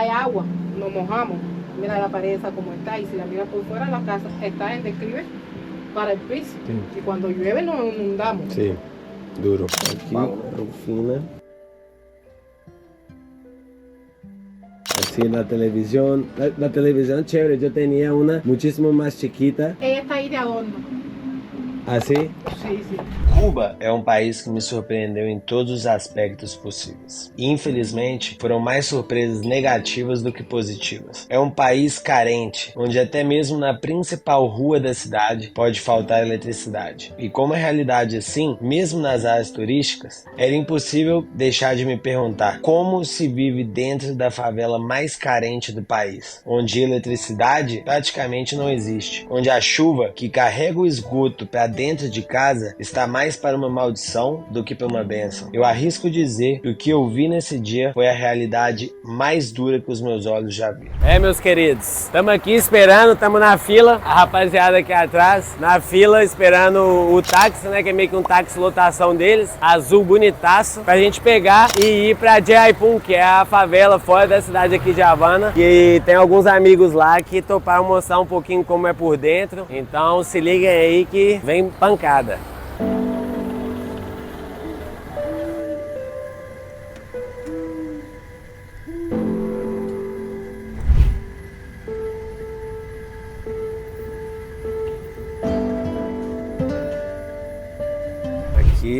hay agua, nos mojamos. Mira la pared esa como está, y si la miras por fuera, la casa está en declive para el piso. Sí. Y cuando llueve nos inundamos. Sí, duro. Aquí, Rufina. Así la televisión. La televisión chévere, yo tenía una muchísimo más chiquita. Ella está ahí de adorno. ¿Así? Sí, sí. Cuba é um país que me surpreendeu em todos os aspectos possíveis. Infelizmente, foram mais surpresas negativas do que positivas. É um país carente, onde até mesmo na principal rua da cidade pode faltar eletricidade. E como a realidade é assim, mesmo nas áreas turísticas, era impossível deixar de me perguntar como se vive dentro da favela mais carente do país, onde eletricidade praticamente não existe, onde a chuva que carrega o esgoto para dentro de casa está mais para uma maldição do que para uma bênção. Eu arrisco dizer que o que eu vi nesse dia foi a realidade mais dura que os meus olhos já viram. Meus queridos, estamos aqui esperando, estamos na fila, a rapaziada aqui atrás, na fila esperando o táxi, né, que é meio que um táxi lotação deles, azul bonitaço, pra gente pegar e ir pra Jaipum, que é a favela fora da cidade aqui de Havana, e tem alguns amigos lá que toparam mostrar um pouquinho como é por dentro, então se liguem aí que vem pancada.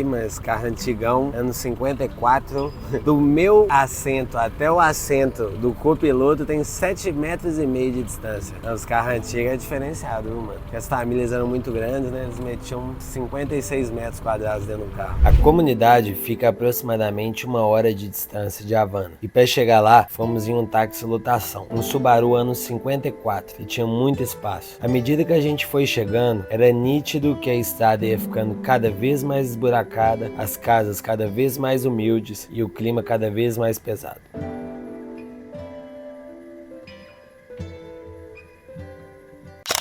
Mas carro antigão, anos 54. Do meu assento até o assento do copiloto tem 7,5 metros de distância. Então, os carros antigos é diferenciado, viu, mano? Porque as famílias eram muito grandes, né? Eles metiam 56 metros quadrados dentro do carro. A comunidade fica a aproximadamente 1 hora de distância de Havana. E para chegar lá, fomos em um táxi lotação, um Subaru anos 54, e tinha muito espaço. À medida que a gente foi chegando, era nítido que a estrada ia ficando cada vez mais esburacada, as casas cada vez mais humildes e o clima cada vez mais pesado.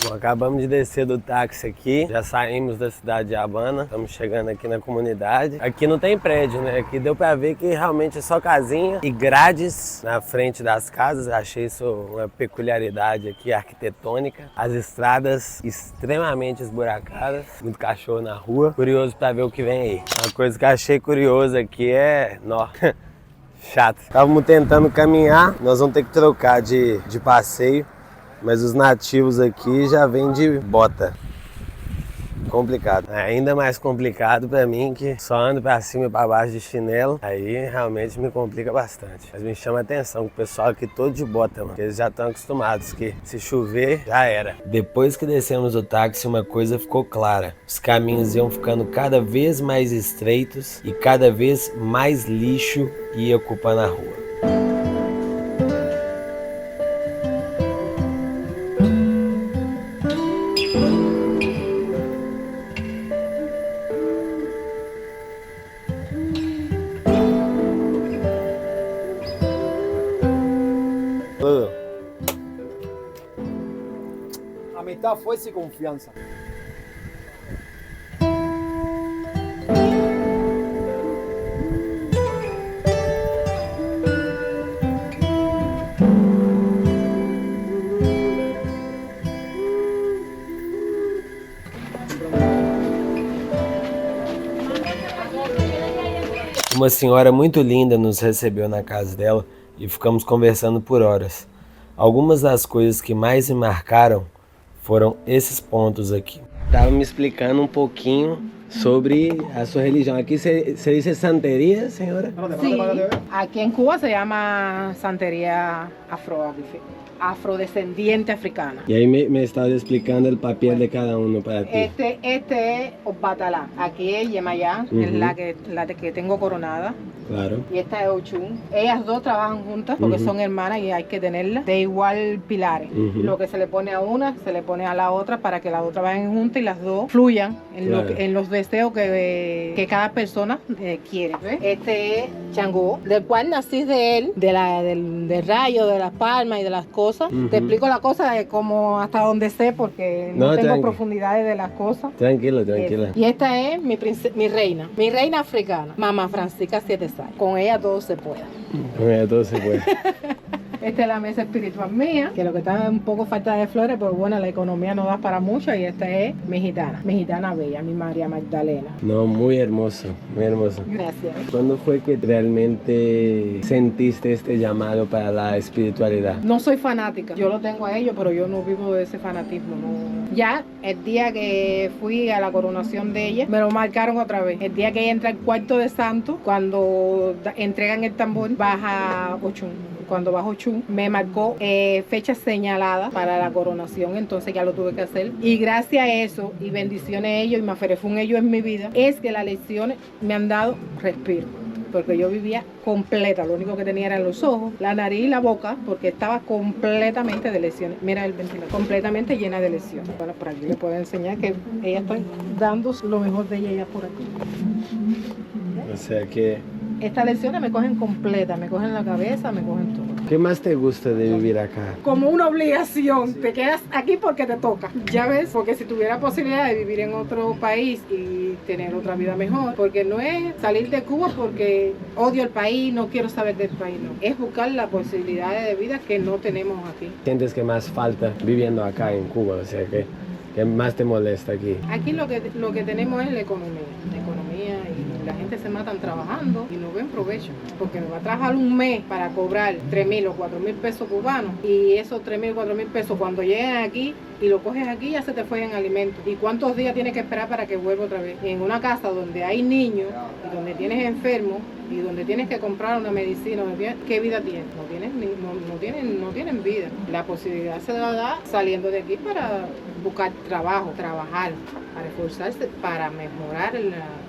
Bom, acabamos de descer do táxi aqui, já saímos da cidade de Havana, estamos chegando aqui na comunidade. Aqui não tem prédio, né? Aqui deu pra ver que realmente é só casinha e grades na frente das casas. Achei isso uma peculiaridade aqui arquitetônica. As estradas extremamente esburacadas, muito cachorro na rua. Curioso pra ver o que vem aí. Uma coisa que eu achei curiosa aqui é... Nossa, chato. Estávamos tentando caminhar, nós vamos ter que trocar de passeio. Mas os nativos aqui já vêm de bota. Complicado. É ainda mais complicado pra mim, que só ando pra cima e pra baixo de chinelo. Aí realmente me complica bastante. Mas me chama a atenção que o pessoal aqui todo de bota, mano. Eles já estão acostumados que se chover, já era. Depois que descemos do táxi, uma coisa ficou clara. Os caminhos iam ficando cada vez mais estreitos e cada vez mais lixo ia ocupando a rua. Amistad, fuerza y confianza. Uma senhora muito linda nos recebeu na casa dela e ficamos conversando por horas. Algumas das coisas que mais me marcaram foram esses pontos aqui. Estava me explicando um pouquinho sobre a sua religião. Aqui se dice santería, senhora? Sí, aquí en Cuba se llama santería afrodescendiente africana. E aí me estava explicando o papel de cada um para ti. Este es Obatalá. Aquí es Yemayá, es la que tengo coronada. Claro. Y esta es Ochun. Ellas dos trabajan juntas porque son hermanas y hay que tenerlas de igual pilares. Lo que se le pone a una, se le pone a la otra para que las dos trabajen juntas y las dos fluyan en, claro, en los deseos que cada persona quiere. ¿Ves? Este es Changó, del cual nací de él, del rayo, de las palmas y de las cosas. Te explico la cosa de como hasta donde sé porque no tengo profundidades de las cosas. Tranquila, tranquila. Y esta es mi reina africana, Mamá Francisca 7 Say. Con ella todo se puede. Con ella todo se puede. Esta es la mesa espiritual mía, que lo que está es un poco falta de flores, pero bueno, la economía no da para mucho. Y esta es mi gitana bella, mi María Magdalena. No, muy hermoso, muy hermoso. Gracias. ¿Cuándo fue que realmente sentiste este llamado para la espiritualidad? No soy fanática, yo lo tengo a ellos, pero yo no vivo de ese fanatismo. No. Ya el día que fui a la coronación de ella, me lo marcaron otra vez. El día que ella entra al cuarto de santo, cuando entregan el tambor, baja Ochun. Cuando bajo Ochun, me marcó fechas señaladas para la coronación, entonces ya lo tuve que hacer. Y gracias a eso, y bendiciones a ellos, y Maferefún ellos en mi vida, es que las lecciones me han dado respiro. Porque yo vivía completa, lo único que tenía eran los ojos, la nariz y la boca, porque estaba completamente de lesiones. Mira el ventilador, completamente llena de lesiones. Bueno, por aquí le puedo enseñar que ella está dando lo mejor de ella por aquí. O sea que... Estas lesiones me cogen completa, me cogen la cabeza, me cogen todo. ¿Qué más te gusta de vivir acá? Como una obligación, te quedas aquí porque te toca. Ya ves, porque si tuviera posibilidad de vivir en otro país y tener otra vida mejor, porque no es salir de Cuba porque odio el país, no quiero saber del país, no. Es buscar las posibilidades de vida que no tenemos aquí. ¿Sientes que más falta viviendo acá en Cuba? O sea, ¿qué más te molesta aquí? Aquí lo que tenemos es la economía y la gente se matan trabajando y no ven provecho, porque me va a trabajar un mes para cobrar 3.000 o 4.000 pesos cubanos y esos 3.000 o 4.000 pesos cuando llegan aquí y lo coges aquí ya se te fue en alimentos. ¿Y cuántos días tienes que esperar para que vuelva otra vez? En una casa donde hay niños y donde tienes enfermos y donde tienes que comprar una medicina, ¿qué vida tienes? No tienen vida. La posibilidad se la da saliendo de aquí para buscar trabajo, trabajar, para esforzarse, para mejorar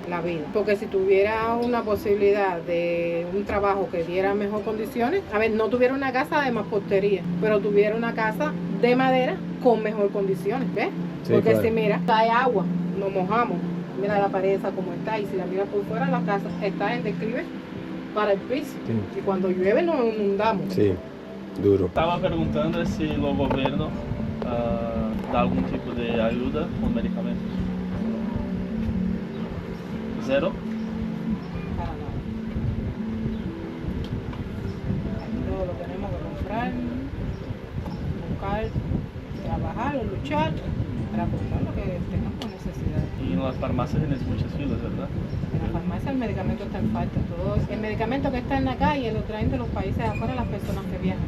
la vida. Porque si tuviera una posibilidad de un trabajo que diera mejor condiciones, a ver, no tuviera una casa de mampostería, pero tuviera una casa de madera con mejor condiciones, ¿ves? Sí, porque claro. si mira, cae agua, nos mojamos. Mira la pared esa como está, y si la miras por fuera, la casa está en declive para el piso. Sí. Y cuando llueve nos inundamos. Sí, duro. Estava perguntando se o governo dá algum tipo de ajuda com medicamentos. Zero? Para nada. Todo lo tenemos que comprar, buscar, trabajar o luchar para comprar lo que tengamos necesidad. E nas farmácias tienes muchas filas, ¿verdad? En la farmacia el medicamento está en falta. El medicamento que está en la calle lo traen de los países afuera las personas que viajan.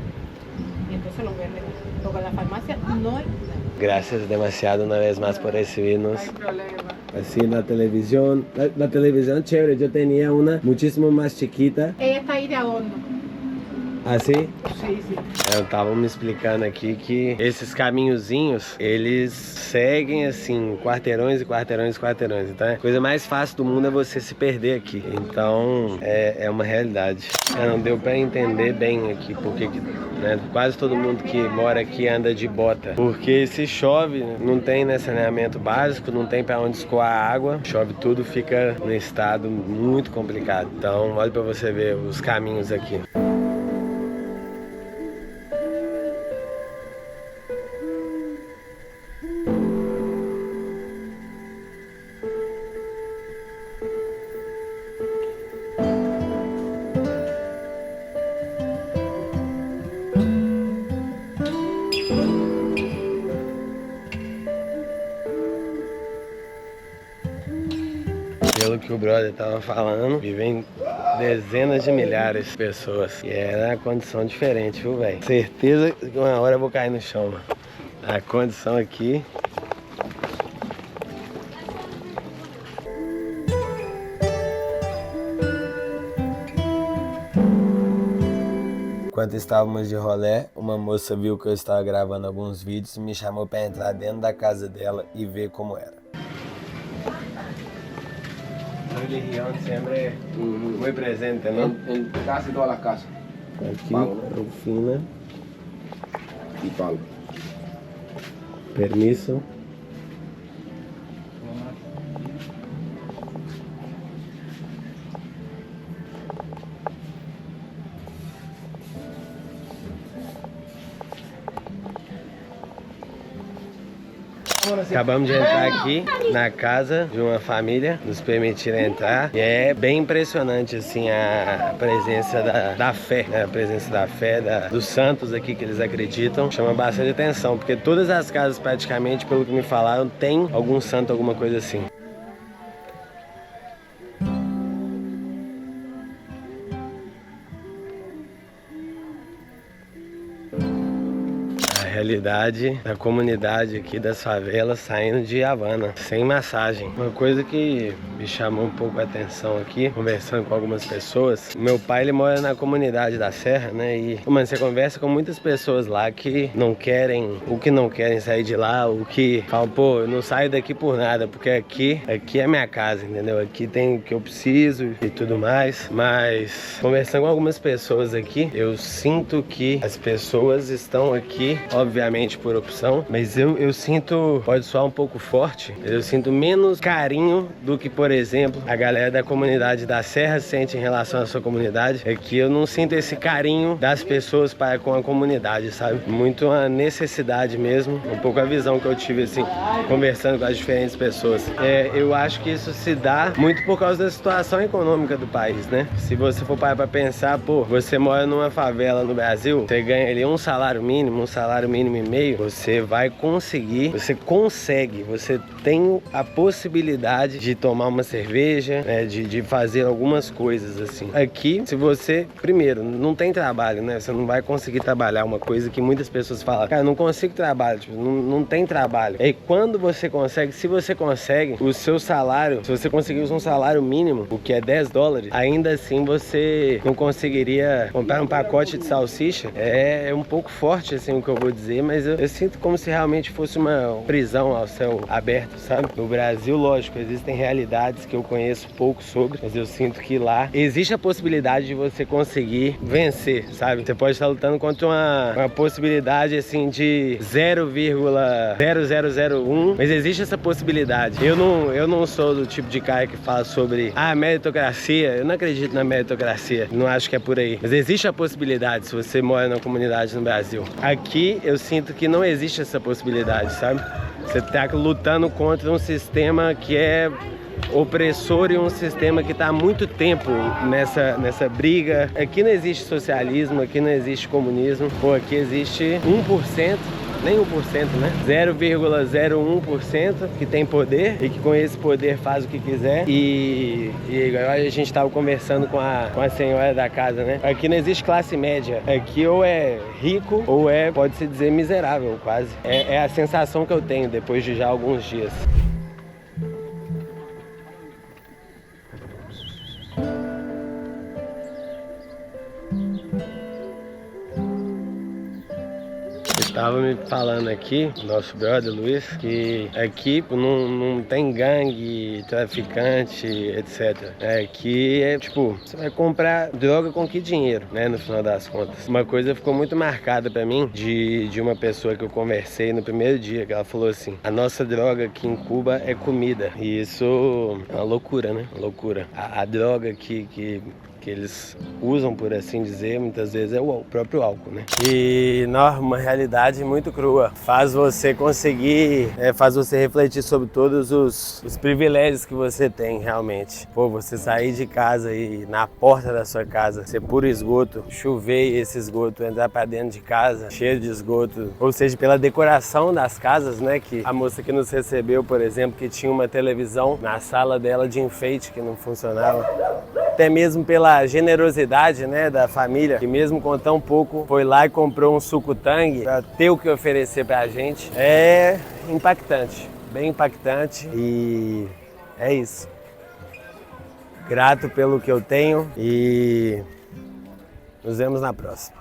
Y entonces lo venden. Porque en la farmacia no hay nada. Gracias demasiado una vez más por recibirnos. No hay problema. Así la televisión, la televisión chévere, yo tenía una muchísimo más chiquita. Ella está ahí de adorno. Assim? Sí, sí. Estavam me explicando aqui que esses caminhozinhos, eles seguem assim, quarteirões e quarteirões e quarteirões. Então a coisa mais fácil do mundo é você se perder aqui. Então é uma realidade. Não deu para entender bem aqui porque né, quase todo mundo que mora aqui anda de bota. Porque se chove, não tem né, saneamento básico, não tem para onde escoar água. Chove tudo, fica num estado muito complicado. Então olha para você ver os caminhos aqui. Pelo que o brother tava falando, vivem dezenas de milhares de pessoas. E era uma condição diferente, viu, velho? Certeza que uma hora eu vou cair no chão, mano. A condição aqui... Enquanto estávamos de rolê, uma moça viu que eu estava gravando alguns vídeos e me chamou para entrar dentro da casa dela e ver como era. Religión siempre muy presente, ¿no? En casi todas las casas. Aquí, Palo. Rufina, Y palo. permiso. Acabamos de entrar aqui na casa de uma família, nos permitiram entrar. E é bem impressionante, assim, a presença da fé, né? A presença da fé, dos santos aqui que eles acreditam. Chama bastante atenção, porque todas as casas, praticamente, pelo que me falaram, tem algum santo, alguma coisa assim. Realidade da comunidade aqui das favelas saindo de Havana, sem massagem. Uma coisa que me chamou um pouco a atenção aqui, conversando com algumas pessoas. Meu pai, ele mora na comunidade da Serra, né? E, mano, você conversa com muitas pessoas lá que não querem sair de lá, o que falam, pô, eu não saio daqui por nada, porque aqui é minha casa, entendeu? Aqui tem o que eu preciso e tudo mais. Mas, conversando com algumas pessoas aqui, eu sinto que as pessoas estão aqui, obviamente por opção, mas eu sinto, pode soar um pouco forte, eu sinto menos carinho do que, por exemplo, a galera da comunidade da Serra sente em relação à sua comunidade. É que eu não sinto esse carinho das pessoas para com a comunidade, sabe? Muito uma necessidade mesmo, um pouco a visão que eu tive, assim, conversando com as diferentes pessoas. Eu acho que isso se dá muito por causa da situação econômica do país, né? Se você for parar pra pensar, pô, você mora numa favela no Brasil, você ganha ali um salário mínimo e meio, você vai conseguir, você tem a possibilidade de tomar uma cerveja, né, de fazer algumas coisas assim. Aqui, se você, primeiro, não tem trabalho, né, você não vai conseguir trabalhar, uma coisa que muitas pessoas falam, cara, não consigo trabalho, tipo, não tem trabalho. E quando você consegue, se você consegue, o seu salário, se você conseguir um salário mínimo, o que é $10, ainda assim você não conseguiria comprar um pacote de salsicha. É um pouco forte, assim, o que eu vou dizer, mas eu sinto como se realmente fosse uma prisão ao céu aberto, sabe? No Brasil, lógico, existem realidades que eu conheço pouco sobre, mas eu sinto que lá existe a possibilidade de você conseguir vencer, sabe? Você pode estar lutando contra uma possibilidade, assim, de 0,0001, mas existe essa possibilidade. Eu não sou do tipo de cara que fala sobre a meritocracia, eu não acredito na meritocracia, não acho que é por aí, mas existe a possibilidade se você mora na comunidade no Brasil. Aqui eu sinto que não existe essa possibilidade, sabe? Você tá lutando contra um sistema que é opressor e um sistema que está há muito tempo nessa briga. Aqui não existe socialismo, aqui não existe comunismo, pô, aqui existe 1%, nem 1%, né? 0,01% que tem poder e que com esse poder faz o que quiser. E agora a gente estava conversando com a senhora da casa, né? Aqui não existe classe média. Aqui ou é rico ou pode-se dizer, miserável, quase. É a sensação que eu tenho depois de já alguns dias. Estava me falando aqui, nosso brother Luiz, que aqui não tem gangue, traficante, etc. Aqui é tipo, você vai comprar droga com que dinheiro, né, no final das contas. Uma coisa ficou muito marcada pra mim de uma pessoa que eu conversei no primeiro dia, que ela falou assim, a nossa droga aqui em Cuba é comida. E isso é uma loucura, né? Uma loucura. A droga que eles usam, por assim dizer, muitas vezes é o próprio álcool, né? E uma realidade muito crua. Faz você conseguir, faz você refletir sobre todos os privilégios que você tem realmente. Pô, você sair de casa e na porta da sua casa ser puro esgoto, chover e esse esgoto entrar pra dentro de casa, cheio de esgoto, ou seja, pela decoração das casas, né? Que a moça que nos recebeu, por exemplo, que tinha uma televisão na sala dela de enfeite que não funcionava. Até mesmo pela generosidade, né, da família, que mesmo com tão pouco foi lá e comprou um suco Tang para ter o que oferecer pra gente. É impactante, bem impactante, e é isso. Grato pelo que eu tenho e nos vemos na próxima.